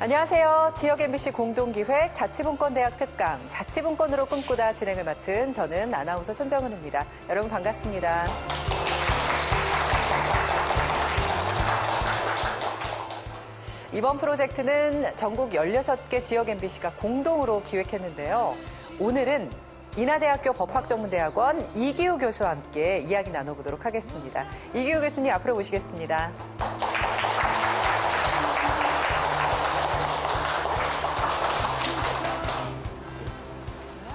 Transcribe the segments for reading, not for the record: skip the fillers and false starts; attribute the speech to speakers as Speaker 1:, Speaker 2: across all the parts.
Speaker 1: 안녕하세요. 지역 MBC 공동기획 자치분권대학 특강 자치분권으로 꿈꾸다 진행을 맡은 저는 아나운서 손정은입니다. 여러분 반갑습니다. 이번 프로젝트는 전국 16개 지역 MBC가 공동으로 기획했는데요. 오늘은 인하대학교 법학전문대학원 이기호 교수와 함께 이야기 나눠보도록 하겠습니다. 이기호 교수님 앞으로 모시겠습니다.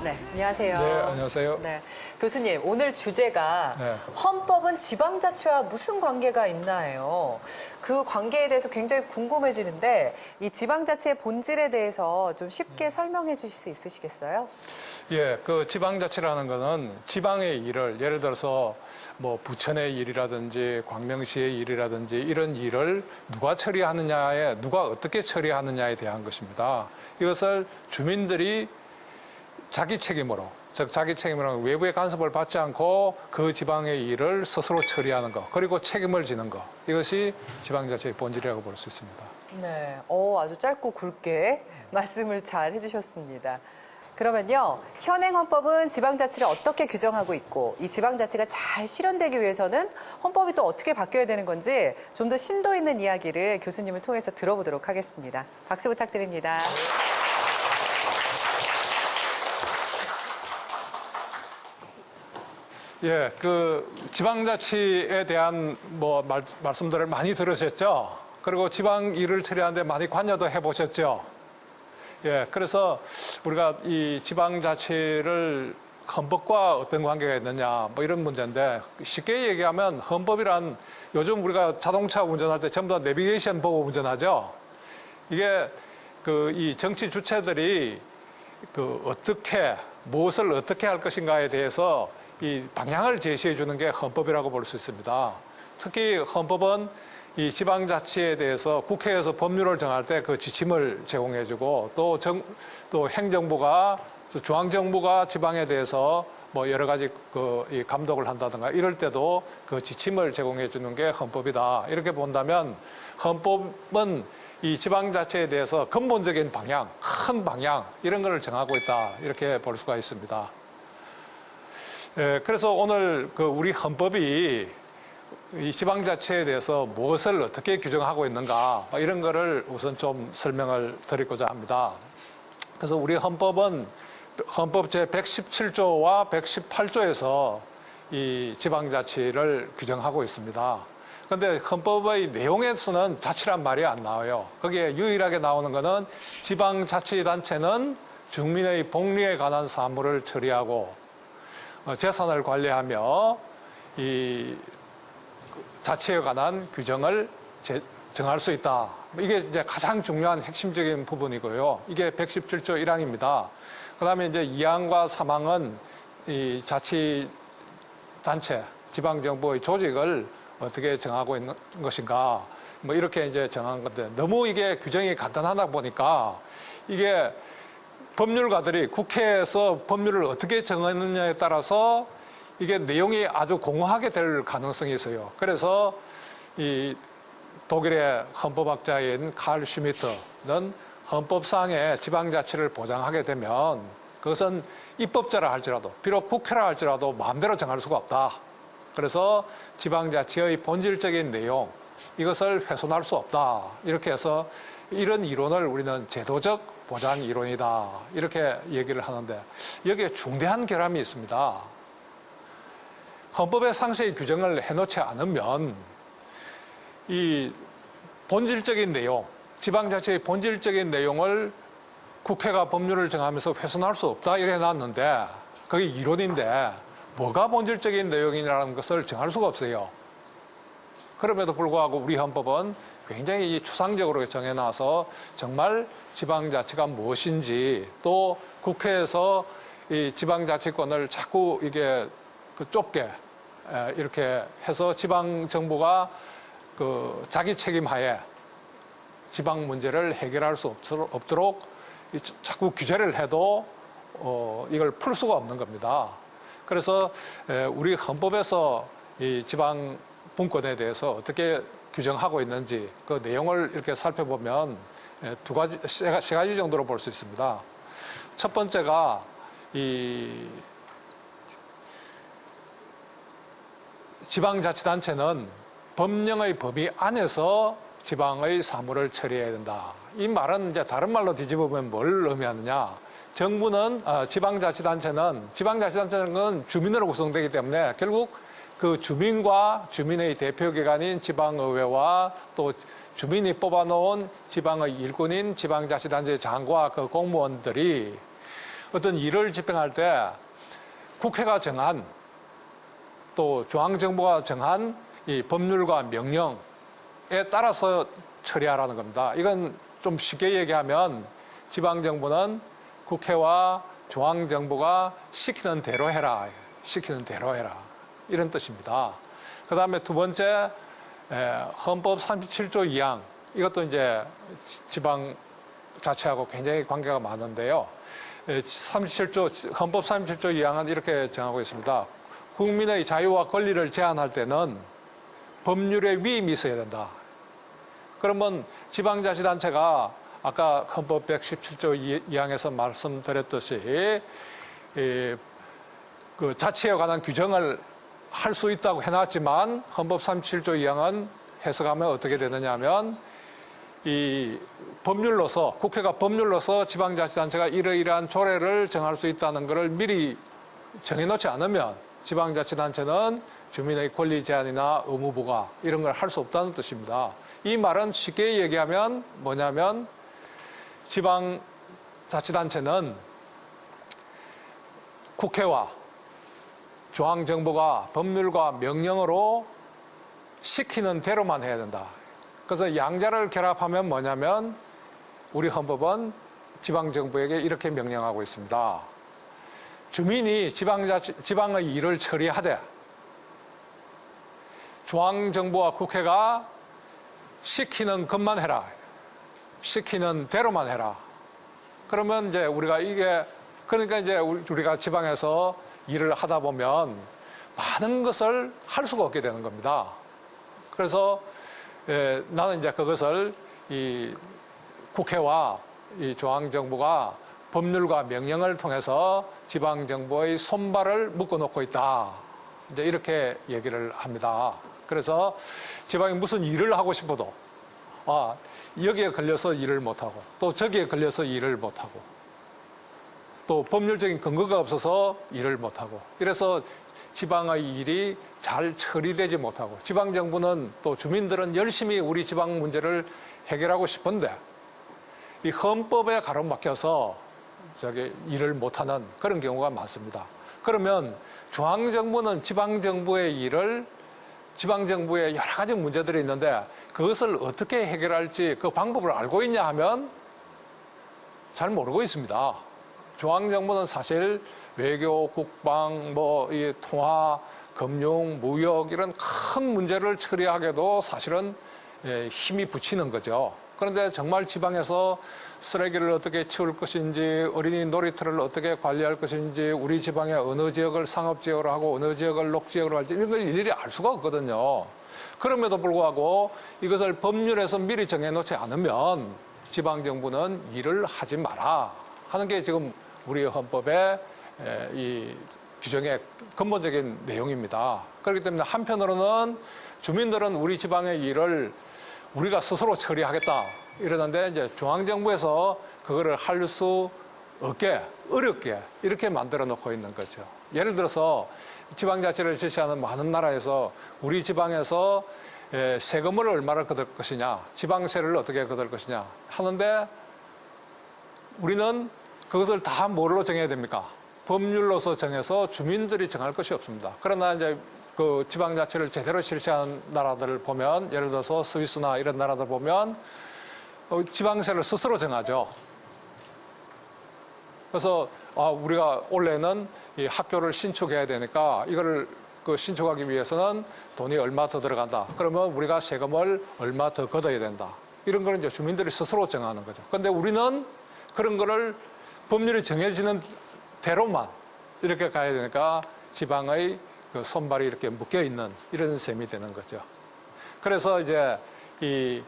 Speaker 1: 네, 안녕하세요.
Speaker 2: 네, 안녕하세요.
Speaker 1: 네, 교수님, 오늘 주제가 헌법은 지방자치와 무슨 관계가 있나요? 그 관계에 대해서 굉장히 궁금해지는데 이 지방자치의 본질에 대해서 좀 쉽게 설명해 주실 수 있으시겠어요?
Speaker 2: 예, 그 지방자치라는 거는 지방의 일을 예를 들어서 뭐 부천의 일이라든지 광명시의 일이라든지 이런 일을 누가 처리하느냐에 누가 어떻게 처리하느냐에 대한 것입니다. 이것을 주민들이 자기 책임으로, 즉 자기 책임으로 외부의 간섭을 받지 않고 그 지방의 일을 스스로 처리하는 것, 그리고 책임을 지는 것, 이것이 지방자치의 본질이라고 볼 수 있습니다.
Speaker 1: 네, 아주 짧고 굵게 말씀을 잘 해주셨습니다. 그러면요, 현행 헌법은 지방자치를 어떻게 규정하고 있고 이 지방자치가 잘 실현되기 위해서는 헌법이 또 어떻게 바뀌어야 되는 건지 좀 더 심도 있는 이야기를 교수님을 통해서 들어보도록 하겠습니다. 박수 부탁드립니다.
Speaker 2: 예, 그 지방자치에 대한 말씀들을 많이 들으셨죠? 그리고 지방 일을 처리하는데 많이 관여도 해보셨죠? 예, 그래서 우리가 이 지방자치를 헌법과 어떤 관계가 있느냐, 뭐 이런 문제인데 쉽게 얘기하면 헌법이란 요즘 우리가 자동차 운전할 때 전부 다 내비게이션 보고 운전하죠? 이게 이 정치 주체들이 무엇을 어떻게 할 것인가에 대해서 이 방향을 제시해 주는 게 헌법이라고 볼 수 있습니다. 특히 헌법은 이 지방자치에 대해서 국회에서 법률을 정할 때 그 지침을 제공해 주고 또 행정부가 중앙정부가 지방에 대해서 뭐 여러 가지 이 감독을 한다든가 이럴 때도 그 지침을 제공해 주는 게 헌법이다. 이렇게 본다면 헌법은 이 지방자치에 대해서 근본적인 방향, 큰 방향 이런 걸 정하고 있다. 이렇게 볼 수가 있습니다. 예, 그래서 오늘 우리 헌법이 이 지방자치에 대해서 무엇을 어떻게 규정하고 있는가 이런 거를 우선 좀 설명을 드리고자 합니다. 그래서 우리 헌법은 헌법 제117조와 118조에서 이 지방자치를 규정하고 있습니다. 그런데 헌법의 내용에서는 자치란 말이 안 나와요. 거기에 유일하게 나오는 거는 지방자치단체는 주민의 복리에 관한 사무를 처리하고 재산을 관리하며 이 자치에 관한 규정을 정할 수 있다. 이게 이제 가장 중요한 핵심적인 부분이고요. 이게 117조 1항입니다. 그다음에 이제 2항과 3항은 이 자치단체, 지방정부의 조직을 어떻게 정하고 있는 것인가. 뭐 이렇게 이제 정한 건데 너무 이게 규정이 간단하다 보니까 이게 법률가들이 국회에서 법률을 어떻게 정하느냐에 따라서 이게 내용이 아주 공허하게 될 가능성이 있어요. 그래서 이 독일의 헌법학자인 칼 슈미트는 헌법상의 지방자치를 보장하게 되면 그것은 입법자라 할지라도 비록 국회라 할지라도 마음대로 정할 수가 없다. 그래서 지방자치의 본질적인 내용 이것을 훼손할 수 없다. 이렇게 해서 이런 이론을 우리는 제도적 보장 이론이다. 이렇게 얘기를 하는데 여기에 중대한 결함이 있습니다. 헌법에 상세히 규정을 해놓지 않으면 이 본질적인 내용, 지방자치의 본질적인 내용을 국회가 법률을 정하면서 훼손할 수 없다 이렇게 해놨는데 그게 이론인데 뭐가 본질적인 내용이라는 것을 정할 수가 없어요. 그럼에도 불구하고 우리 헌법은 굉장히 추상적으로 정해놔서 정말 지방자치가 무엇인지 또 국회에서 이 지방자치권을 자꾸 이게 좁게 이렇게 해서 지방정부가 자기 책임하에 지방 문제를 해결할 수 없도록 자꾸 규제를 해도 이걸 풀 수가 없는 겁니다. 그래서 우리 헌법에서 이 지방 분권에 대해서 어떻게 규정하고 있는지 그 내용을 이렇게 살펴보면 세 가지 정도로 볼 수 있습니다. 첫 번째가 이 지방자치단체는 법령의 범위 안에서 지방의 사무를 처리해야 된다. 이 말은 이제 다른 말로 뒤집으면 뭘 의미하느냐? 정부는 지방자치단체는 주민으로 구성되기 때문에 결국 그 주민과 주민의 대표기관인 지방의회와 또 주민이 뽑아놓은 지방의 일꾼인 지방자치단체 장과 그 공무원들이 어떤 일을 집행할 때 국회가 정한 또 중앙정부가 정한 이 법률과 명령에 따라서 처리하라는 겁니다. 이건 좀 쉽게 얘기하면 지방정부는 국회와 중앙정부가 시키는 대로 해라. 시키는 대로 해라. 이런 뜻입니다. 그 다음에 두 번째, 헌법 37조 2항. 이것도 이제 지방자치하고 굉장히 관계가 많은데요. 헌법 37조 2항은 이렇게 정하고 있습니다. 국민의 자유와 권리를 제한할 때는 법률의 위임이 있어야 된다. 그러면 지방자치단체가 아까 헌법 117조 2항에서 말씀드렸듯이 그 자치에 관한 규정을 할 수 있다고 해놨지만 헌법 37조 2항은 해석하면 어떻게 되느냐 하면 이 법률로서 국회가 법률로서 지방자치단체가 이러이러한 조례를 정할 수 있다는 것을 미리 정해놓지 않으면 지방자치단체는 주민의 권리 제한이나 의무 부과 이런 걸 할 수 없다는 뜻입니다. 이 말은 쉽게 얘기하면 뭐냐면 지방자치단체는 국회와 중앙정부가 법률과 명령으로 시키는 대로만 해야 된다. 그래서 양자를 결합하면 뭐냐면 우리 헌법은 지방정부에게 이렇게 명령하고 있습니다. 주민이 지방의 일을 처리하되 중앙정부와 국회가 시키는 것만 해라. 시키는 대로만 해라. 그러면 이제 그러니까 이제 우리가 지방에서 일을 하다 보면 많은 것을 할 수가 없게 되는 겁니다. 그래서 나는 이제 그것을 이 국회와 이 중앙정부가 법률과 명령을 통해서 지방정부의 손발을 묶어놓고 있다. 이제 이렇게 얘기를 합니다. 그래서 지방이 무슨 일을 하고 싶어도 여기에 걸려서 일을 못하고 또 저기에 걸려서 일을 못하고 또 법률적인 근거가 없어서 일을 못하고 이래서 지방의 일이 잘 처리되지 못하고 지방정부는 또 주민들은 열심히 우리 지방 문제를 해결하고 싶은데 이 헌법에 가로막혀서 일을 못하는 그런 경우가 많습니다. 그러면 중앙정부는 지방정부의 일을 지방정부에 여러 가지 문제들이 있는데 그것을 어떻게 해결할지 그 방법을 알고 있냐 하면 잘 모르고 있습니다. 중앙정부는 사실 외교, 국방, 이 통화, 금융, 무역 이런 큰 문제를 처리하게도 사실은 힘이 붙이는 거죠. 그런데 정말 지방에서 쓰레기를 어떻게 치울 것인지, 어린이 놀이터를 어떻게 관리할 것인지, 우리 지방의 어느 지역을 상업지역으로 하고 어느 지역을 녹지역으로 할지 이런 걸 일일이 알 수가 없거든요. 그럼에도 불구하고 이것을 법률에서 미리 정해놓지 않으면 지방정부는 일을 하지 마라 하는 게 지금 우리 헌법의 이 규정의 근본적인 내용입니다. 그렇기 때문에 한편으로는 주민들은 우리 지방의 일을 우리가 스스로 처리하겠다 이러는데 이제 중앙정부에서 그거를 할 수 없게 어렵게 이렇게 만들어 놓고 있는 거죠. 예를 들어서 지방자치를 실시하는 많은 나라에서 우리 지방에서 세금을 얼마를 거둘 것이냐, 지방세를 어떻게 거둘 것이냐 하는데 우리는 그것을 다 뭘로 정해야 됩니까? 법률로서 정해서 주민들이 정할 것이 없습니다. 그러나 이제 그 지방자치를 제대로 실시하는 나라들을 보면 예를 들어서 스위스나 이런 나라들 보면 지방세를 스스로 정하죠. 그래서 우리가 올해는 이 학교를 신축해야 되니까 이거를 신축하기 위해서는 돈이 얼마 더 들어간다. 그러면 우리가 세금을 얼마 더 걷어야 된다. 이런 거는 이제 주민들이 스스로 정하는 거죠. 그런데 우리는 그런 거를 법률이 정해지는 대로만 이렇게 가야 되니까 지방의 그 손발이 이렇게 묶여 있는 이런 셈이 되는 거죠. 그래서 이제 이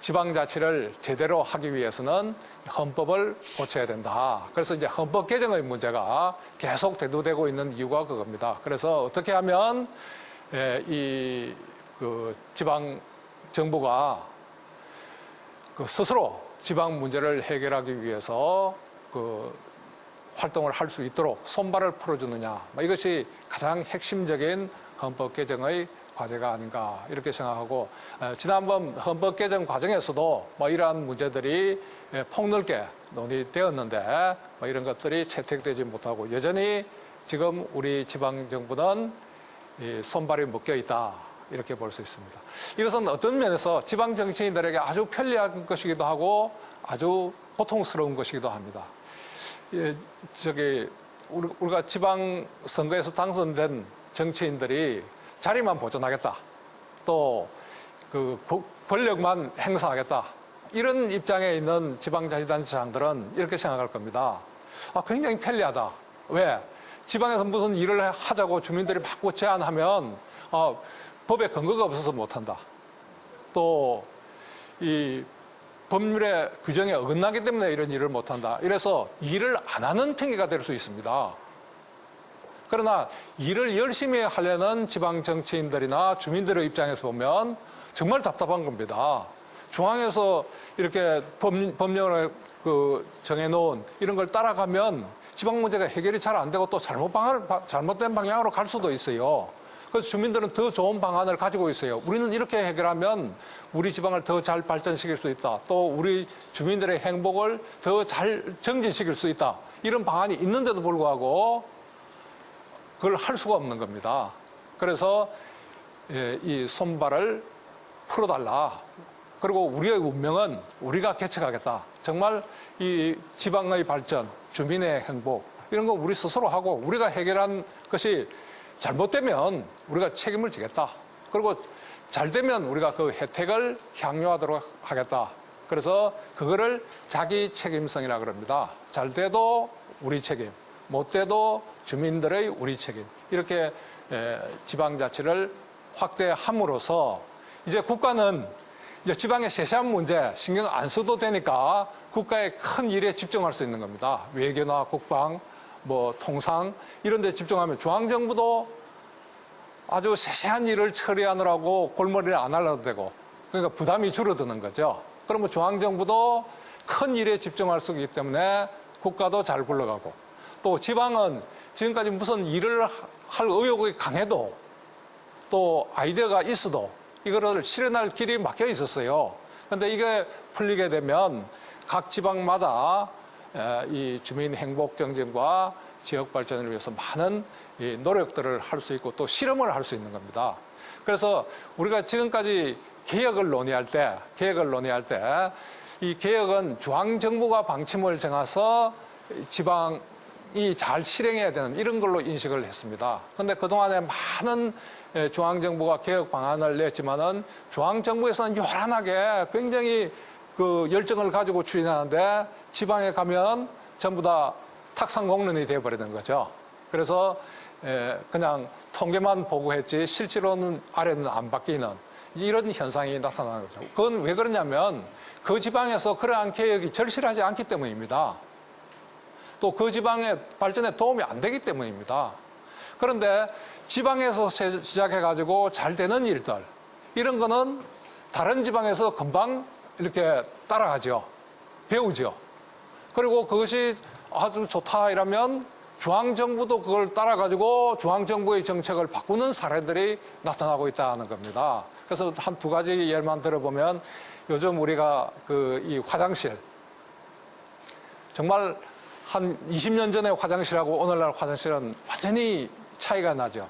Speaker 2: 지방자치를 제대로 하기 위해서는 헌법을 고쳐야 된다. 그래서 이제 헌법 개정의 문제가 계속 대두되고 있는 이유가 그겁니다. 그래서 어떻게 하면 이 지방 정부가 스스로 지방 문제를 해결하기 위해서 활동을 할 수 있도록 손발을 풀어주느냐. 이것이 가장 핵심적인 헌법 개정의 과제가 아닌가 이렇게 생각하고, 지난번 헌법 개정 과정에서도 이러한 문제들이 폭넓게 논의되었는데 이런 것들이 채택되지 못하고 여전히 지금 우리 지방 정부는 손발이 묶여 있다 이렇게 볼 수 있습니다. 이것은 어떤 면에서 지방 정치인들에게 아주 편리한 것이기도 하고 아주 고통스러운 것이기도 합니다. 우리가 지방 선거에서 당선된 정치인들이 자리만 보존하겠다, 또 권력만 행사하겠다, 이런 입장에 있는 지방자치단체장들은 이렇게 생각할 겁니다. 굉장히 편리하다. 왜? 지방에서 무슨 일을 하자고 주민들이 자꾸 제안하면 법에 근거가 없어서 못한다. 또 이 법률의 규정에 어긋나기 때문에 이런 일을 못한다. 이래서 일을 안 하는 핑계가 될 수 있습니다. 그러나 일을 열심히 하려는 지방 정치인들이나 주민들의 입장에서 보면 정말 답답한 겁니다. 중앙에서 이렇게 법령을 정해놓은 이런 걸 따라가면 지방 문제가 해결이 잘 안 되고 또 잘못된 방향으로 갈 수도 있어요. 그래서 주민들은 더 좋은 방안을 가지고 있어요. 우리는 이렇게 해결하면 우리 지방을 더 잘 발전시킬 수 있다. 또 우리 주민들의 행복을 더 잘 정진시킬 수 있다. 이런 방안이 있는데도 불구하고 그걸 할 수가 없는 겁니다. 그래서 이 손발을 풀어달라. 그리고 우리의 운명은 우리가 개척하겠다. 정말 이 지방의 발전, 주민의 행복 이런 거 우리 스스로 하고 우리가 해결한 것이 잘못되면 우리가 책임을 지겠다. 그리고 잘 되면 우리가 그 혜택을 향유하도록 하겠다. 그래서 그거를 자기 책임성이라고 그럽니다. 잘 돼도 우리 책임, 못 돼도 주민들의 우리 책임. 이렇게 지방자치를 확대함으로써 이제 국가는 이제 지방의 세세한 문제 신경 안 써도 되니까 국가의 큰 일에 집중할 수 있는 겁니다. 외교나 국방, 통상 이런 데 집중하면 중앙정부도 아주 세세한 일을 처리하느라고 골머리를 안 할라도 되고, 그러니까 부담이 줄어드는 거죠. 그러면 중앙정부도 큰 일에 집중할 수 있기 때문에 국가도 잘 굴러가고, 또 지방은 지금까지 무슨 일을 할 의욕이 강해도 또 아이디어가 있어도 이거를 실현할 길이 막혀 있었어요. 그런데 이게 풀리게 되면 각 지방마다 이 주민 행복 정진과 지역 발전을 위해서 많은 노력들을 할 수 있고 또 실험을 할 수 있는 겁니다. 그래서 우리가 지금까지 개혁을 논의할 때 이 개혁은 중앙정부가 방침을 정해서 지방이 잘 실행해야 되는 이런 걸로 인식을 했습니다. 그런데 그동안에 많은 중앙정부가 개혁 방안을 냈지만은 중앙정부에서는 요란하게 굉장히 열정을 가지고 추진하는데 지방에 가면 전부 다 탁상공론이 되어버리는 거죠. 그래서 그냥 통계만 보고했지 실제로는 아래는 안 바뀌는 이런 현상이 나타나는 거죠. 그건 왜 그러냐면 그 지방에서 그러한 개혁이 절실하지 않기 때문입니다. 또 그 지방의 발전에 도움이 안 되기 때문입니다. 그런데 지방에서 시작해가지고 잘 되는 일들 이런 거는 다른 지방에서 금방 이렇게 따라가죠. 배우죠. 그리고 그것이 아주 좋다 이러면 중앙정부도 그걸 따라가지고 중앙정부의 정책을 바꾸는 사례들이 나타나고 있다는 겁니다. 그래서 한 두 가지 예만 들어보면 요즘 우리가 이 화장실 정말 한 20년 전에 화장실하고 오늘날 화장실은 완전히 차이가 나죠.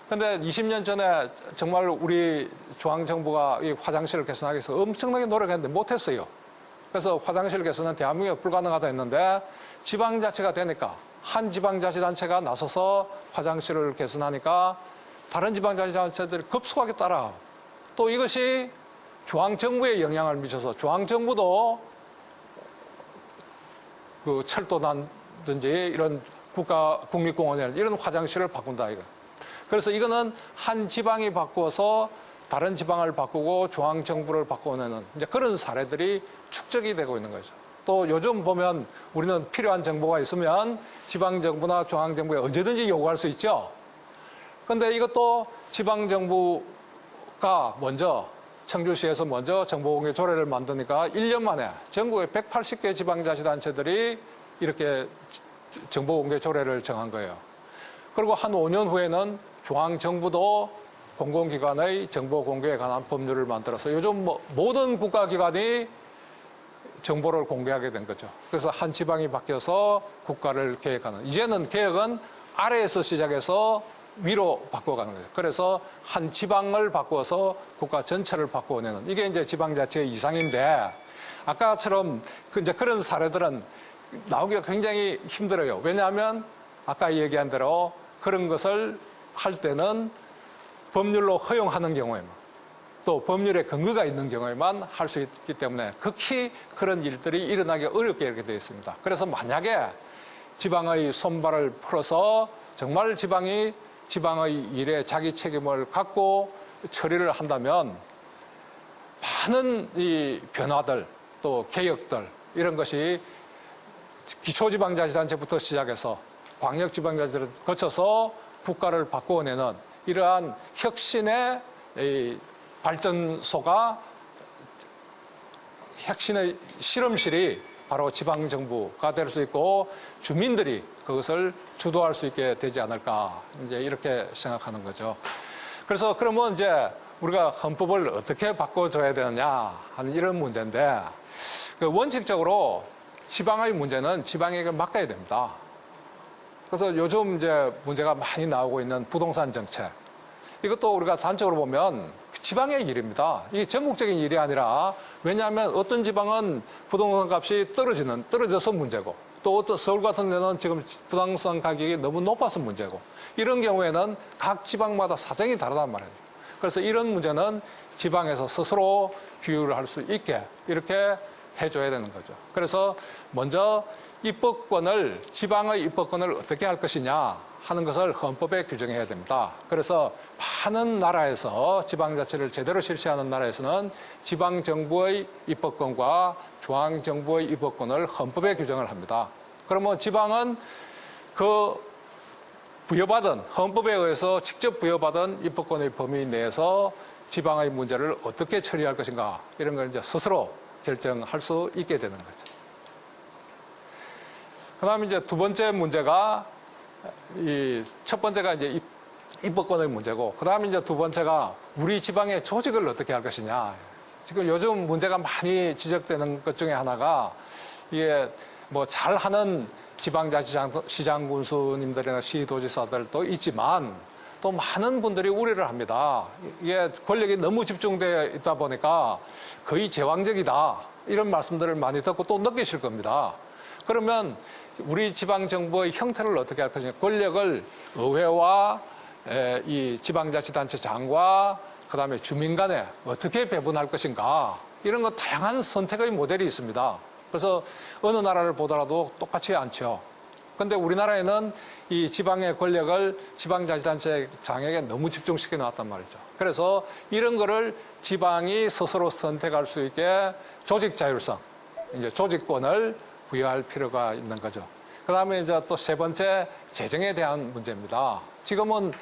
Speaker 2: 그런데 20년 전에 정말 우리 중앙정부가 이 화장실을 개선하기 위해서 엄청나게 노력했는데 못했어요. 그래서 화장실 개선은 대한민국에 불가능하다 했는데 지방자치가 되니까 한 지방자치단체가 나서서 화장실을 개선하니까 다른 지방자치단체들이 급속하게 따라. 또 이것이 중앙정부에 영향을 미쳐서 중앙정부도 철도단든지 이런 국립공원이나 이런 화장실을 바꾼다 이거. 그래서 이거는 한 지방이 바꾸어서 다른 지방을 바꾸고 중앙 정부를 바꿔내는 이제 그런 사례들이 축적이 되고 있는 거죠. 또 요즘 보면 우리는 필요한 정보가 있으면 지방 정부나 중앙 정부에 언제든지 요구할 수 있죠. 그런데 이것도 지방 정부가 먼저 청주시에서 먼저 정보공개 조례를 만드니까 1년 만에 전국의 180개 지방자치단체들이 이렇게 정보공개 조례를 정한 거예요. 그리고 한 5년 후에는 중앙정부도 공공기관의 정보공개에 관한 법률을 만들어서 요즘 모든 국가기관이 정보를 공개하게 된 거죠. 그래서 한 지방이 바뀌어서 국가를 계획하는. 이제는 계획은 아래에서 시작해서 위로 바꿔가는 거죠. 그래서 한 지방을 바꿔서 국가 전체를 바꿔내는. 이게 이제 지방자치의 이상인데 아까처럼 이제 그런 사례들은 나오기가 굉장히 힘들어요. 왜냐하면 아까 얘기한 대로 그런 것을 할 때는 법률로 허용하는 경우에만 또 법률에 근거가 있는 경우에만 할 수 있기 때문에 극히 그런 일들이 일어나기 어렵게 이렇게 되어 있습니다. 그래서 만약에 지방의 손발을 풀어서 정말 지방의 일에 자기 책임을 갖고 처리를 한다면 많은 이 변화들 또 개혁들 이런 것이 기초지방자치단체부터 시작해서 광역지방자치를 거쳐서 국가를 바꾸어내는 이러한 혁신의 발전소가 혁신의 실험실이 바로 지방정부가 될 수 있고 주민들이 그것을 주도할 수 있게 되지 않을까 이제 이렇게 생각하는 거죠. 그래서 그러면 이제 우리가 헌법을 어떻게 바꿔줘야 되느냐 하는 이런 문제인데 그 원칙적으로 지방의 문제는 지방에게 맡겨야 됩니다. 그래서 요즘 이제 문제가 많이 나오고 있는 부동산 정책. 이것도 우리가 단적으로 보면 지방의 일입니다. 이게 전국적인 일이 아니라 왜냐하면 어떤 지방은 부동산 값이 떨어져서 문제고 또 어떤 서울 같은 데는 지금 부동산 가격이 너무 높아서 문제고 이런 경우에는 각 지방마다 사정이 다르단 말이에요. 그래서 이런 문제는 지방에서 스스로 규율을 할 수 있게 이렇게 해줘야 되는 거죠. 그래서 먼저 지방의 입법권을 어떻게 할 것이냐 하는 것을 헌법에 규정해야 됩니다. 그래서 많은 나라에서 지방자치를 제대로 실시하는 나라에서는 지방정부의 입법권과 중앙정부의 입법권을 헌법에 규정을 합니다. 그러면 지방은 헌법에 의해서 직접 부여받은 입법권의 범위 내에서 지방의 문제를 어떻게 처리할 것인가 이런 걸 이제 스스로 결정할 수 있게 되는 거죠. 그다음에 이제 두 번째 문제가 첫 번째가 이제 입법권의 문제고 그다음에 이제 두 번째가 우리 지방의 조직을 어떻게 할 것이냐. 지금 요즘 문제가 많이 지적되는 것 중에 하나가 이게 뭐 잘하는 지방자치시장 군수님들이나 시도지사들도 있지만 또 많은 분들이 우려를 합니다. 이게 권력이 너무 집중되어 있다 보니까 거의 제왕적이다. 이런 말씀들을 많이 듣고 또 느끼실 겁니다. 그러면 우리 지방정부의 형태를 어떻게 할 것이냐. 권력을 의회와 이 지방자치단체장과 그다음에 주민 간에 어떻게 배분할 것인가. 이런 거 다양한 선택의 모델이 있습니다. 그래서 어느 나라를 보더라도 똑같지 않죠. 그런데 우리나라에는 이 지방의 권력을 지방자치단체장에게 너무 집중시켜 놨단 말이죠. 그래서 이런 거를 지방이 스스로 선택할 수 있게 조직 자율성, 이제 조직권을 부여할 필요가 있는 거죠. 그 다음에 이제 또 세 번째, 재정에 대한 문제입니다. 지금은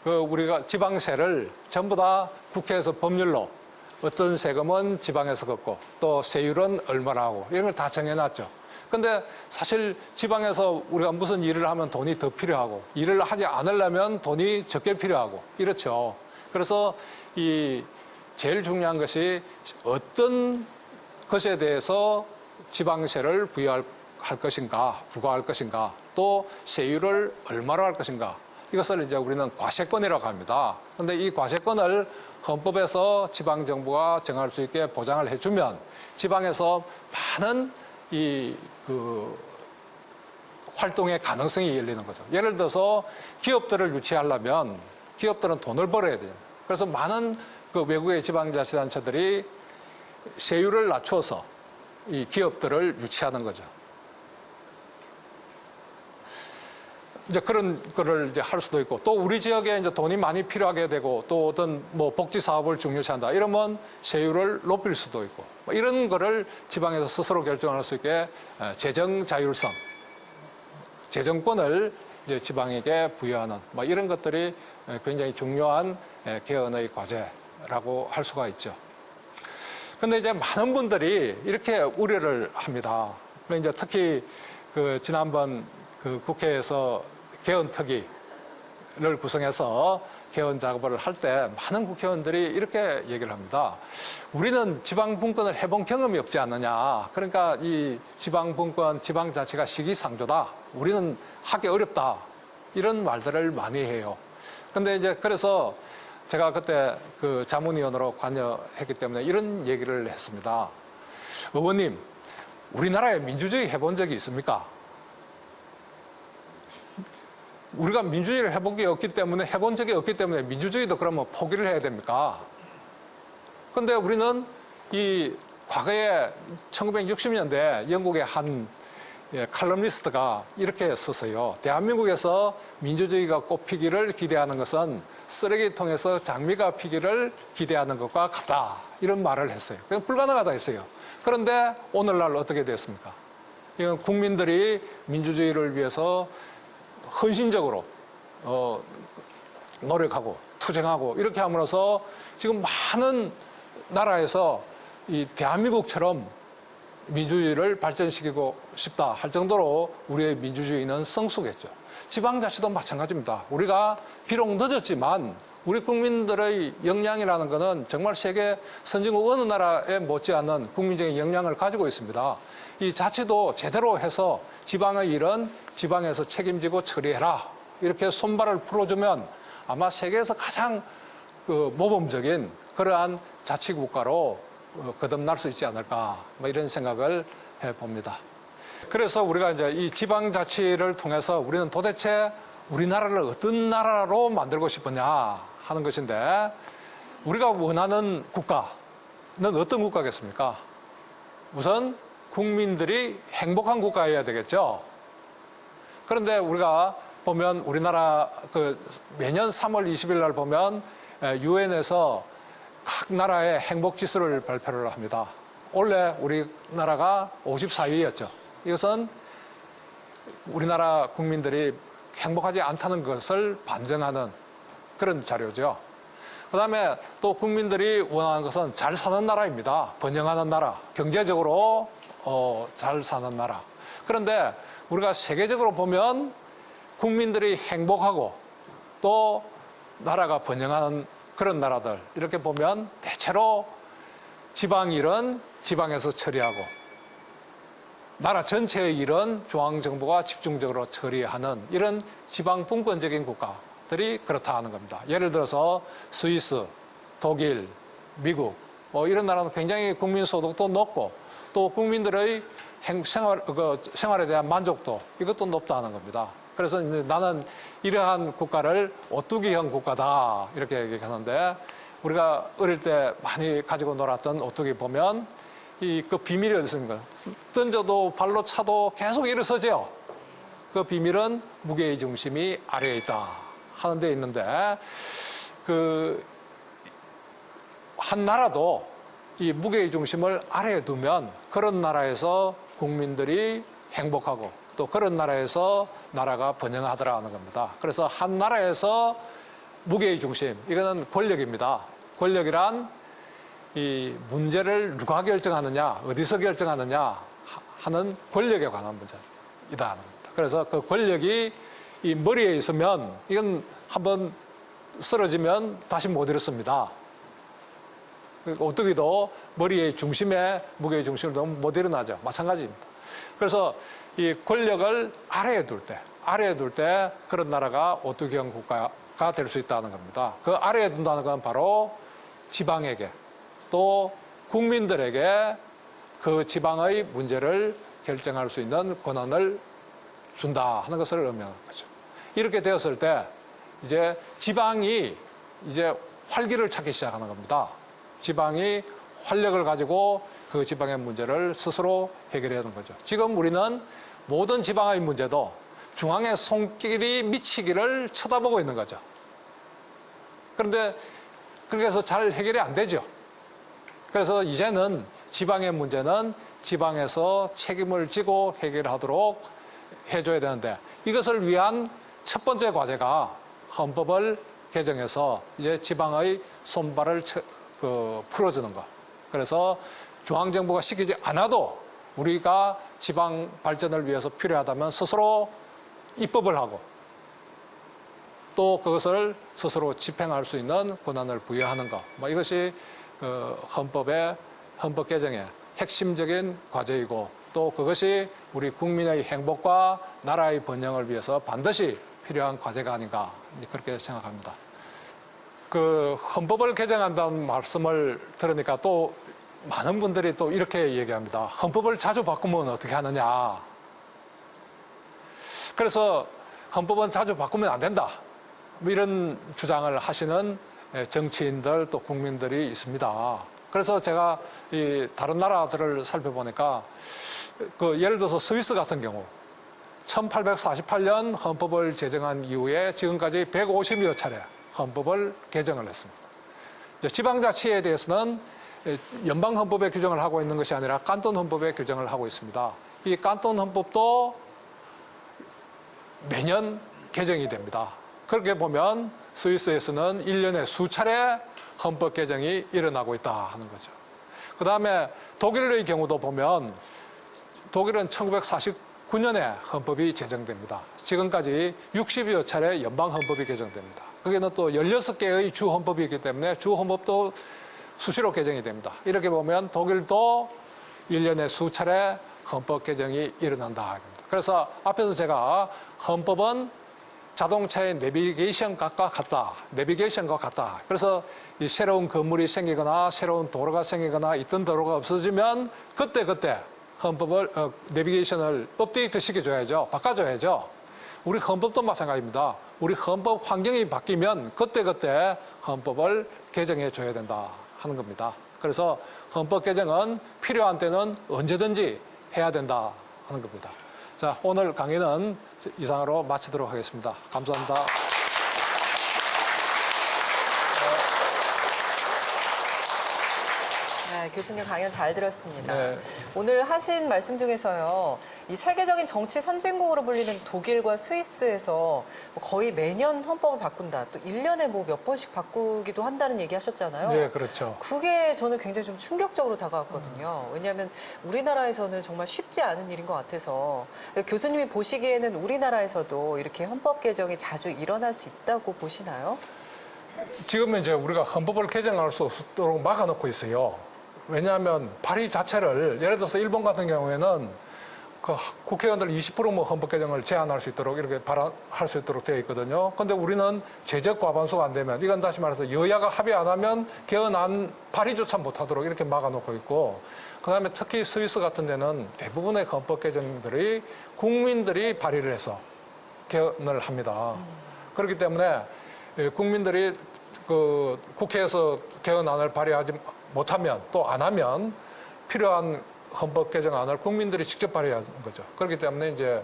Speaker 2: 우리가 지방세를 전부 다 국회에서 법률로 어떤 세금은 지방에서 걷고 또 세율은 얼마나 하고 이런 걸 다 정해놨죠. 근데 사실 지방에서 우리가 무슨 일을 하면 돈이 더 필요하고 일을 하지 않으려면 돈이 적게 필요하고 이렇죠. 그래서 제일 중요한 것이 어떤 것에 대해서 지방세를 부과할 것인가, 또 세율을 얼마로 할 것인가. 이것을 이제 우리는 과세권이라고 합니다. 그런데 이 과세권을 헌법에서 지방정부가 정할 수 있게 보장을 해주면 지방에서 많은 활동의 가능성이 열리는 거죠. 예를 들어서 기업들을 유치하려면 기업들은 돈을 벌어야 돼요. 그래서 많은 외국의 지방자치단체들이 세율을 낮춰서 이 기업들을 유치하는 거죠. 이제 그런 거를 이제 할 수도 있고, 또 우리 지역에 이제 돈이 많이 필요하게 되고, 또 어떤 뭐 복지 사업을 중요시한다 이러면 세율을 높일 수도 있고, 뭐 이런 거를 지방에서 스스로 결정할 수 있게 재정 자율성, 재정권을 이제 지방에게 부여하는 뭐 이런 것들이 굉장히 중요한 개헌의 과제라고 할 수가 있죠. 근데 이제 많은 분들이 이렇게 우려를 합니다. 이제 특히 그 지난번 그 국회에서 개헌특위를 구성해서 개헌 작업을 할 때 많은 국회의원들이 이렇게 얘기를 합니다. 우리는 지방분권을 해본 경험이 없지 않느냐. 그러니까 이 지방분권, 지방자치가 시기상조다. 우리는 하기 어렵다. 이런 말들을 많이 해요. 근데 이제 그래서 제가 그때 그 자문위원으로 관여했기 때문에 이런 얘기를 했습니다. 의원님, 우리나라에 민주주의 해본 적이 있습니까? 우리가 민주주의를 해본 적이 없기 때문에 민주주의도 그러면 포기를 해야 됩니까? 근데 우리는 이 과거에 1960년대 영국의 한 칼럼니스트가 이렇게 썼어요. 대한민국에서 민주주의가 꽃피기를 기대하는 것은 쓰레기통에서 장미가 피기를 기대하는 것과 같다. 이런 말을 했어요. 그냥 불가능하다 했어요. 그런데 오늘날 어떻게 됐습니까? 이건 국민들이 민주주의를 위해서 헌신적으로 노력하고 투쟁하고 이렇게 함으로써 지금 많은 나라에서 이 대한민국처럼 민주주의를 발전시키고 싶다 할 정도로 우리의 민주주의는 성숙했죠. 지방자치도 마찬가지입니다. 우리가 비록 늦었지만 우리 국민들의 역량이라는 것은 정말 세계 선진국 어느 나라에 못지않은 국민적인 역량을 가지고 있습니다. 이 자치도 제대로 해서 지방의 일은 지방에서 책임지고 처리해라. 이렇게 손발을 풀어주면 아마 세계에서 가장 그 모범적인 그러한 자치국가로 거듭날 수 있지 않을까. 뭐 이런 생각을 해봅니다. 그래서 우리가 이제 이 지방자치를 통해서 우리는 도대체 우리나라를 어떤 나라로 만들고 싶으냐 하는 것인데, 우리가 원하는 국가는 어떤 국가겠습니까? 우선 국민들이 행복한 국가여야 되겠죠. 그런데 우리가 보면 우리나라 그 매년 3월 20일 날 보면 유엔에서 각 나라의 행복 지수를 발표를 합니다. 원래 우리나라가 54위였죠. 이것은 우리나라 국민들이 행복하지 않다는 것을 반증하는 그런 자료죠. 그다음에 또 국민들이 원하는 것은 잘 사는 나라입니다. 번영하는 나라, 경제적으로 잘 사는 나라. 그런데 우리가 세계적으로 보면 국민들이 행복하고 또 나라가 번영하는 그런 나라들 이렇게 보면 대체로 지방 일은 지방에서 처리하고 나라 전체의 일은 중앙정부가 집중적으로 처리하는 이런 지방분권적인 국가들이 그렇다 하는 겁니다. 예를 들어서 스위스, 독일, 미국 뭐 이런 나라는 굉장히 국민소득도 높고 또 국민들의 생활에 대한 만족도 이것도 높다는 겁니다. 그래서 이제 나는 이러한 국가를 오뚜기형 국가다 이렇게 얘기하는데, 우리가 어릴 때 많이 가지고 놀았던 오뚜기 보면 그 비밀이 어디 있습니까? 던져도 발로 차도 계속 일어서죠. 그 비밀은 무게의 중심이 아래에 있다 하는 데 있는데, 그 한 나라도 이 무게의 중심을 아래에 두면 그런 나라에서 국민들이 행복하고 또 그런 나라에서 나라가 번영하더라 는 겁니다. 그래서 한 나라에서 무게의 중심, 이거는 권력입니다. 권력이란 이 문제를 누가 결정하느냐, 어디서 결정하느냐 하는 권력에 관한 문제이다 하는 겁니다. 그래서 그 권력이 이 머리에 있으면 이건 한번 쓰러지면 다시 못 일어섭니다. 오뚜기도 머리의 중심에 무게의 중심을 놓으면 못 일어나죠. 마찬가지입니다. 그래서 이 권력을 아래에 둘 때 그런 나라가 오뚜기형 국가가 될 수 있다는 겁니다. 그 아래에 둔다는 건 바로 지방에게 또 국민들에게 그 지방의 문제를 결정할 수 있는 권한을 준다 하는 것을 의미하는 거죠. 이렇게 되었을 때 이제 지방이 이제 활기를 찾기 시작하는 겁니다. 지방이 활력을 가지고 그 지방의 문제를 스스로 해결해야 하는 거죠. 지금 우리는 모든 지방의 문제도 중앙의 손길이 미치기를 쳐다보고 있는 거죠. 그런데 그렇게 해서 잘 해결이 안 되죠. 그래서 이제는 지방의 문제는 지방에서 책임을 지고 해결하도록 해줘야 되는데, 이것을 위한 첫 번째 과제가 헌법을 개정해서 이제 지방의 손발을 풀어주는 것. 그래서 중앙정부가 시키지 않아도 우리가 지방 발전을 위해서 필요하다면 스스로 입법을 하고 또 그것을 스스로 집행할 수 있는 권한을 부여하는 것. 이것이 헌법 개정의 핵심적인 과제이고, 또 그것이 우리 국민의 행복과 나라의 번영을 위해서 반드시 필요한 과제가 아닌가, 그렇게 생각합니다. 헌법을 개정한다는 말씀을 들으니까 또 많은 분들이 또 이렇게 얘기합니다. 헌법을 자주 바꾸면 어떻게 하느냐. 그래서 헌법은 자주 바꾸면 안 된다, 이런 주장을 하시는 정치인들 또 국민들이 있습니다. 그래서 제가 이 다른 나라들을 살펴보니까 예를 들어서 스위스 같은 경우 1848년 헌법을 제정한 이후에 지금까지 150여 차례 헌법을 개정을 했습니다. 지방자치에 대해서는 연방헌법에 규정을 하고 있는 것이 아니라 칸톤헌법에 규정을 하고 있습니다. 이 칸톤헌법도 매년 개정이 됩니다. 그렇게 보면 스위스에서는 1년에 수차례 헌법 개정이 일어나고 있다 하는 거죠. 그 다음에 독일의 경우도 보면 독일은 1949년에 헌법이 제정됩니다. 지금까지 60여 차례 연방 헌법이 개정됩니다. 거기는 또 16개의 주 헌법이 있기 때문에 주 헌법도 수시로 개정이 됩니다. 이렇게 보면 독일도 1년에 수차례 헌법 개정이 일어난다. 그래서 앞에서 제가 헌법은 자동차의 내비게이션과 같다. 내비게이션과 같다. 그래서 이 새로운 건물이 생기거나 새로운 도로가 생기거나 있던 도로가 없어지면 그때그때 헌법을, 내비게이션을 업데이트 시켜줘야죠. 바꿔줘야죠. 우리 헌법도 마찬가지입니다. 우리 헌법 환경이 바뀌면 그때그때 헌법을 개정해 줘야 된다 하는 겁니다. 그래서 헌법 개정은 필요한 때는 언제든지 해야 된다 하는 겁니다. 자, 오늘 강의는 이상으로 마치도록 하겠습니다. 감사합니다.
Speaker 1: 네, 교수님 강연 잘 들었습니다.
Speaker 2: 네.
Speaker 1: 오늘 하신 말씀 중에서요, 이 세계적인 정치 선진국으로 불리는 독일과 스위스에서 거의 매년 헌법을 바꾼다. 또 1년에 몇 번씩 바꾸기도 한다는 얘기 하셨잖아요.
Speaker 2: 네, 그렇죠.
Speaker 1: 그게 저는 굉장히 좀 충격적으로 다가왔거든요. 왜냐하면 우리나라에서는 정말 쉽지 않은 일인 것 같아서, 교수님이 보시기에는 우리나라에서도 이렇게 헌법 개정이 자주 일어날 수 있다고 보시나요?
Speaker 2: 지금은 이제 우리가 헌법을 개정할 수 없도록 막아놓고 있어요. 왜냐하면 발의 자체를, 예를 들어서 일본 같은 경우에는 국회의원들 20%뭐 헌법 개정을 제한할 수 있도록 이렇게 발의할 수 있도록 되어 있거든요. 그런데 우리는 제적 과반수가 안 되면, 이건 다시 말해서 여야가 합의 안 하면 개헌안 발의조차 못하도록 이렇게 막아놓고 있고, 그다음에 특히 스위스 같은 데는 대부분의 헌법 개정들이 국민들이 발의를 해서 개헌을 합니다. 그렇기 때문에 국민들이 국회에서 개헌안을 발의하지 못하면, 또 안 하면 필요한 헌법 개정안을 국민들이 직접 발의하는 거죠. 그렇기 때문에 이제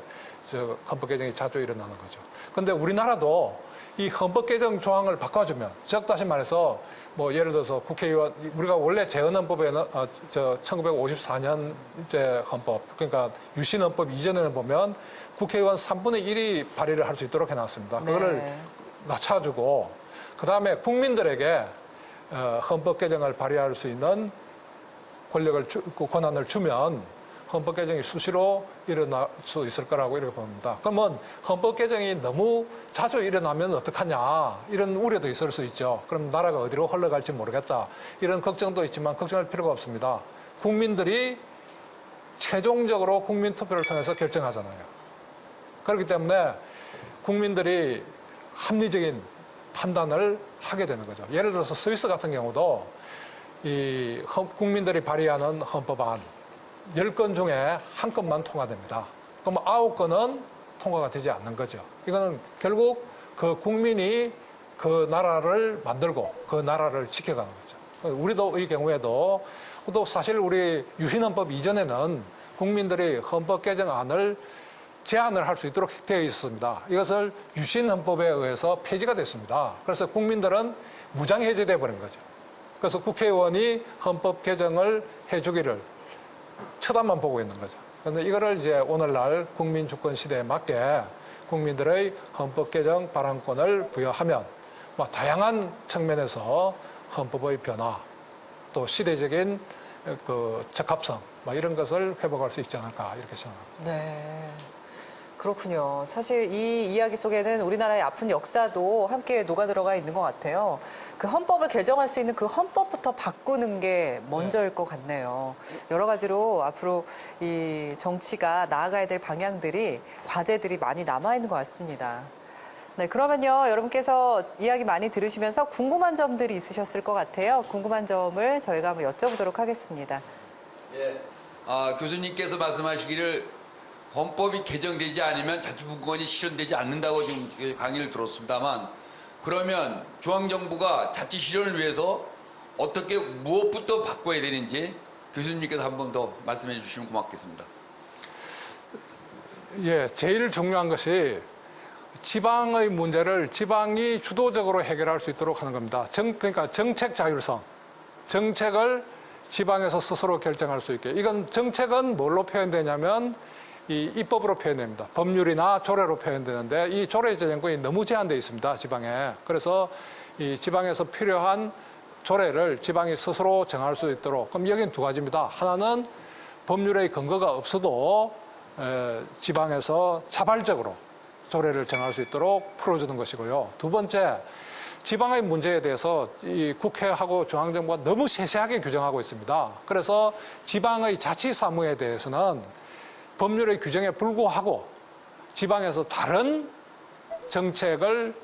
Speaker 2: 헌법 개정이 자주 일어나는 거죠. 그런데 우리나라도 이 헌법 개정 조항을 바꿔주면, 즉 다시 말해서 예를 들어서 국회의원, 우리가 원래 재헌헌법에는 1954년제 헌법, 그러니까 유신헌법 이전에는 보면 국회의원 3분의 1이 발의를 할 수 있도록 해놨습니다. 그거를 낮춰주고, 그 다음에 국민들에게 헌법 개정을 발의할 수 있는 권한을 주면 헌법 개정이 수시로 일어날 수 있을 거라고 이렇게 봅니다. 그러면 헌법 개정이 너무 자주 일어나면 어떡하냐, 이런 우려도 있을 수 있죠. 그럼 나라가 어디로 흘러갈지 모르겠다, 이런 걱정도 있지만 걱정할 필요가 없습니다. 국민들이 최종적으로 국민투표를 통해서 결정하잖아요. 그렇기 때문에 국민들이 합리적인 판단을 하게 되는 거죠. 예를 들어서 스위스 같은 경우도 이 국민들이 발의하는 헌법안 10건 중에 1건만 통과됩니다. 그럼 9건은 통과가 되지 않는 거죠. 이거는 결국 그 국민이 그 나라를 만들고 그 나라를 지켜가는 거죠. 우리도의 경우에도 또 사실 우리 유신헌법 이전에는 국민들이 헌법 개정안을 제한을 할 수 있도록 되어 있었습니다. 이것을 유신헌법에 의해서 폐지가 됐습니다. 그래서 국민들은 무장해제돼 버린 거죠. 그래서 국회의원이 헌법 개정을 해주기를 쳐다만 보고 있는 거죠. 그런데 이거를 이제 오늘날 국민 주권 시대에 맞게 국민들의 헌법 개정 발언권을 부여하면 뭐 다양한 측면에서 헌법의 변화 또 시대적인 그 적합성 뭐 이런 것을 회복할 수 있지 않을까 이렇게 생각합니다.
Speaker 1: 네. 그렇군요. 사실 이 이야기 속에는 우리나라의 아픈 역사도 함께 녹아 들어가 있는 것 같아요. 그 헌법을 개정할 수 있는 그 헌법부터 바꾸는 게 먼저일 것 같네요. 여러 가지로 앞으로 이 정치가 나아가야 될 방향들이, 과제들이 많이 남아있는 것 같습니다. 네, 그러면요, 여러분께서 이야기 많이 들으시면서 궁금한 점들이 있으셨을 것 같아요. 궁금한 점을 저희가 한번 여쭤보도록 하겠습니다.
Speaker 3: 예. 교수님께서 말씀하시기를 헌법이 개정되지 않으면 자치분권이 실현되지 않는다고 지금 강의를 들었습니다만, 그러면 중앙정부가 자치 실현을 위해서 어떻게 무엇부터 바꿔야 되는지 교수님께서 한 번 더 말씀해 주시면 고맙겠습니다.
Speaker 2: 예, 제일 중요한 것이 지방의 문제를 지방이 주도적으로 해결할 수 있도록 하는 겁니다. 그러니까 정책 자율성, 정책을 지방에서 스스로 결정할 수 있게. 이건 정책은 뭘로 표현되냐면 이 입법으로 표현됩니다. 법률이나 조례로 표현되는데 이 조례 제정권이 너무 제한되어 있습니다. 지방에. 그래서 이 지방에서 필요한 조례를 지방이 스스로 정할 수 있도록. 그럼 여기는 두 가지입니다. 하나는 법률의 근거가 없어도 지방에서 자발적으로 조례를 정할 수 있도록 풀어주는 것이고요. 두 번째, 지방의 문제에 대해서 이 국회하고 중앙정부가 너무 세세하게 규정하고 있습니다. 그래서 지방의 자치사무에 대해서는 법률의 규정에 불구하고 지방에서 다른 정책을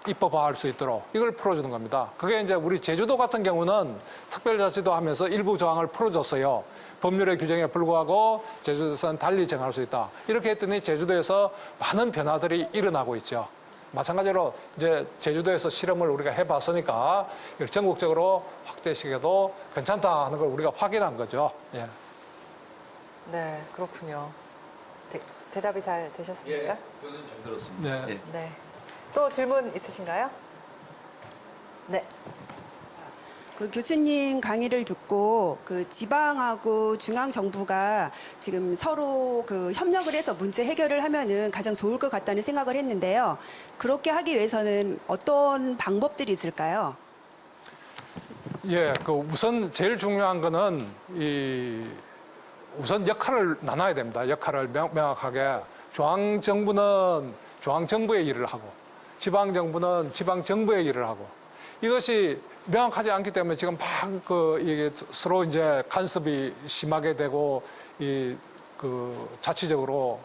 Speaker 2: 입법화할 수 있도록 이걸 풀어주는 겁니다. 그게 이제 우리 제주도 같은 경우는 특별자치도 하면서 일부 조항을 풀어줬어요. 법률의 규정에 불구하고 제주도에서는 달리 정할 수 있다. 이렇게 했더니 제주도에서 많은 변화들이 일어나고 있죠. 마찬가지로 이제 제주도에서 실험을 우리가 해봤으니까 이걸 전국적으로 확대시켜도 괜찮다 하는 걸 우리가 확인한 거죠. 예.
Speaker 1: 네, 그렇군요. 대답이 잘 되셨습니까?
Speaker 3: 예, 교수님 잘 들었습니다.
Speaker 2: 네.
Speaker 3: 예.
Speaker 1: 네. 또 질문 있으신가요? 네.
Speaker 4: 그 교수님 강의를 듣고 그 지방하고 중앙 정부가 지금 서로 그 협력을 해서 문제 해결을 하면은 가장 좋을 것 같다는 생각을 했는데요. 그렇게 하기 위해서는 어떤 방법들이 있을까요?
Speaker 2: 예, 그 우선 제일 중요한 거는 우선 역할을 나눠야 됩니다. 역할을 명확하게. 중앙정부는 중앙정부의 일을 하고, 지방정부는 지방정부의 일을 하고, 이것이 명확하지 않기 때문에 지금 막 이게 서로 이제 간섭이 심하게 되고, 자치적으로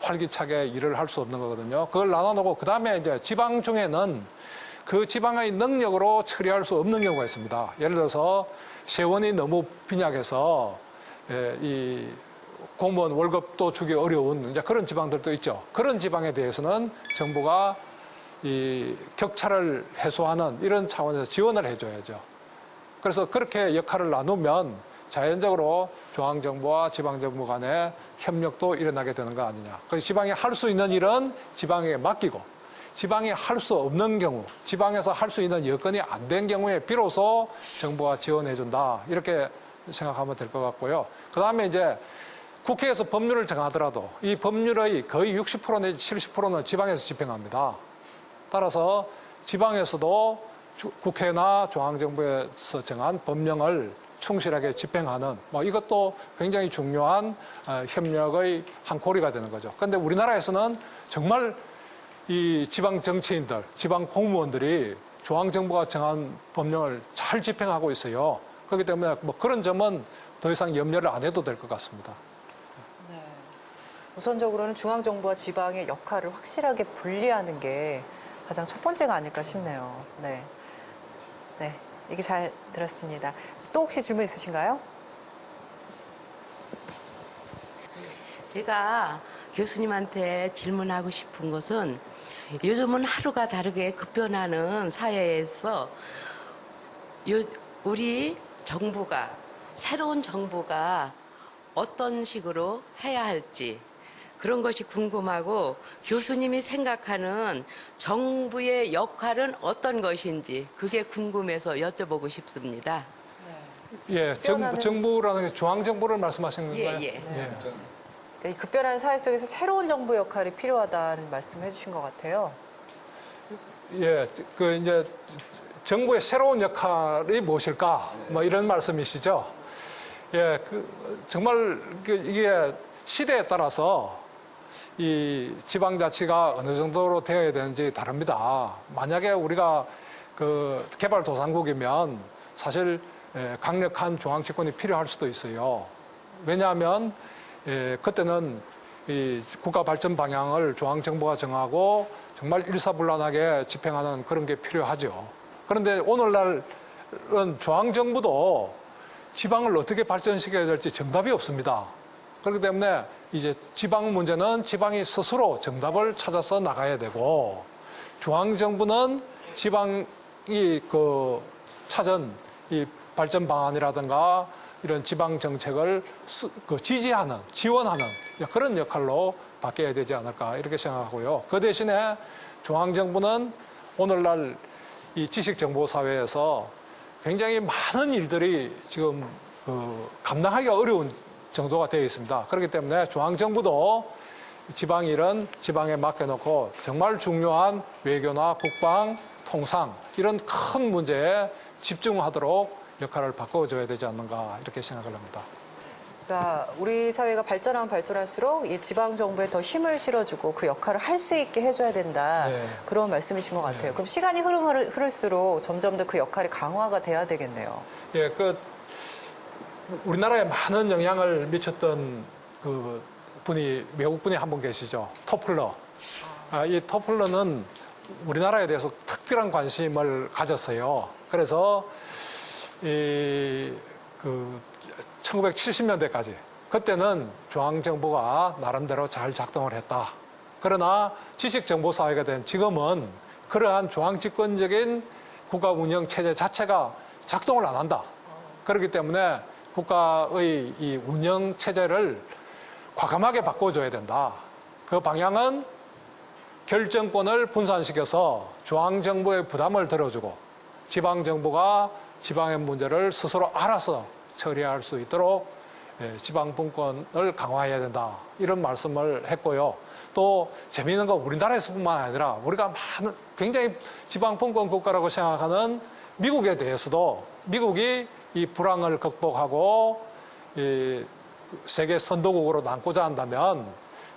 Speaker 2: 활기차게 일을 할 수 없는 거거든요. 그걸 나눠놓고, 그 다음에 이제 지방 중에는 그 지방의 능력으로 처리할 수 없는 경우가 있습니다. 예를 들어서 세원이 너무 빈약해서 이 공무원 월급도 주기 어려운 이제 그런 지방들도 있죠. 그런 지방에 대해서는 정부가 이 격차를 해소하는 이런 차원에서 지원을 해줘야죠. 그래서 그렇게 역할을 나누면 자연적으로 중앙정부와 지방정부 간의 협력도 일어나게 되는 거 아니냐. 그래서 지방이 할 수 있는 일은 지방에게 맡기고, 지방이 할 수 없는 경우, 지방에서 할 수 있는 여건이 안 된 경우에 비로소 정부가 지원해준다. 이렇게 생각하면 될 것 같고요. 그 다음에 이제 국회에서 법률을 정하더라도 이 법률의 거의 60% 내지 70%는 지방에서 집행합니다. 따라서 지방에서도 국회나 중앙정부에서 정한 법령을 충실하게 집행하는 이것도 굉장히 중요한 협력의 한 고리가 되는 거죠. 그런데 우리나라에서는 정말 이 지방 정치인들, 지방 공무원들이 중앙정부가 정한 법령을 잘 집행하고 있어요. 그렇기 때문에 그런 점은 더 이상 염려를 안 해도 될 것 같습니다.
Speaker 1: 네. 우선적으로는 중앙정부와 지방의 역할을 확실하게 분리하는 게 가장 첫 번째가 아닐까 싶네요. 네. 네. 얘기 잘 들었습니다. 또 혹시 질문 있으신가요?
Speaker 5: 제가 교수님한테 질문하고 싶은 것은 요즘은 하루가 다르게 급변하는 사회에서 우리 정부가, 새로운 정부가 어떤 식으로 해야 할지, 그런 것이 궁금하고 교수님이 생각하는 정부의 역할은 어떤 것인지 그게 궁금해서 여쭤보고 싶습니다.
Speaker 2: 예,
Speaker 1: 급변하는-
Speaker 2: 정부라는 게 중앙정부를 말씀하시는 건가요?
Speaker 5: 예.
Speaker 1: 그러니까 이 급변하는 사회 속에서 새로운 정부 역할이 필요하다는 말씀을 해주신 것 같아요.
Speaker 2: 예, 그 이제 정부의 새로운 역할이 무엇일까? 뭐 이런 말씀이시죠. 예, 정말 이게 시대에 따라서 이 지방자치가 어느 정도로 되어야 되는지 다릅니다. 만약에 우리가 그 개발도상국이면 사실 강력한 중앙집권이 필요할 수도 있어요. 왜냐하면 그때는 이 국가 발전 방향을 중앙정부가 정하고 정말 일사불란하게 집행하는 그런 게 필요하죠. 그런데 오늘날은 중앙정부도 지방을 어떻게 발전시켜야 될지 정답이 없습니다. 그렇기 때문에 이제 지방 문제는 지방이 스스로 정답을 찾아서 나가야 되고 중앙정부는 지방이 찾은 이 발전 방안이라든가 이런 지방 정책을 지지하는, 지원하는 그런 역할로 바뀌어야 되지 않을까 이렇게 생각하고요. 그 대신에 중앙정부는 오늘날 이 지식정보 사회에서 굉장히 많은 일들이 지금 감당하기가 어려운 정도가 되어 있습니다. 그렇기 때문에 중앙정부도 지방 일은 지방에 맡겨놓고 정말 중요한 외교나 국방, 통상 이런 큰 문제에 집중하도록 역할을 바꿔줘야 되지 않는가 이렇게 생각을 합니다.
Speaker 1: 그러니까 우리 사회가 발전하면 발전할수록 이 지방 정부에 더 힘을 실어주고 그 역할을 할 수 있게 해줘야 된다.
Speaker 2: 네.
Speaker 1: 그런 말씀이신 것 같아요. 그럼 시간이 흐를수록 점점 더 그 역할이 강화가 돼야 되겠네요.
Speaker 2: 예, 우리나라에 많은 영향을 미쳤던 그 분이 외국 분이 한 분 계시죠. 토플러. 이 토플러는 우리나라에 대해서 특별한 관심을 가졌어요. 그래서 1970년대까지 그때는 중앙정부가 나름대로 잘 작동을 했다. 그러나 지식정보사회가 된 지금은 그러한 중앙집권적인 국가 운영 체제 자체가 작동을 안 한다. 그렇기 때문에 국가의 이 운영 체제를 과감하게 바꿔줘야 된다. 그 방향은 결정권을 분산시켜서 중앙정부의 부담을 덜어주고 지방정부가 지방의 문제를 스스로 알아서 처리할 수 있도록 지방분권을 강화해야 된다. 이런 말씀을 했고요. 또 재미있는 건 우리나라에서뿐만 아니라 우리가 굉장히 지방분권 국가라고 생각하는 미국에 대해서도 미국이 이 불황을 극복하고 세계 선도국으로 남고자 한다면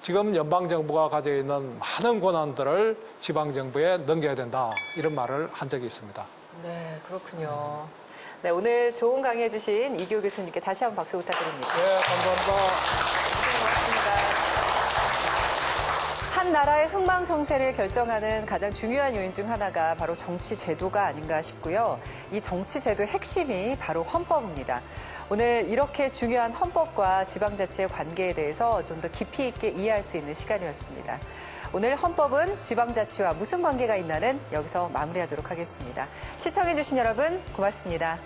Speaker 2: 지금 연방정부가 가지고 있는 많은 권한들을 지방정부에 넘겨야 된다. 이런 말을 한 적이 있습니다.
Speaker 1: 네, 그렇군요. 네, 오늘 좋은 강의해 주신 이기호 교수님께 다시 한번 박수 부탁드립니다.
Speaker 2: 네, 감사합니다.
Speaker 1: 고맙습니다. 한 나라의 흥망성쇠를 결정하는 가장 중요한 요인 중 하나가 바로 정치 제도가 아닌가 싶고요. 이 정치 제도의 핵심이 바로 헌법입니다. 오늘 이렇게 중요한 헌법과 지방자치의 관계에 대해서 좀 더 깊이 있게 이해할 수 있는 시간이었습니다. 오늘 헌법은 지방자치와 무슨 관계가 있나는 여기서 마무리하도록 하겠습니다. 시청해주신 여러분 고맙습니다.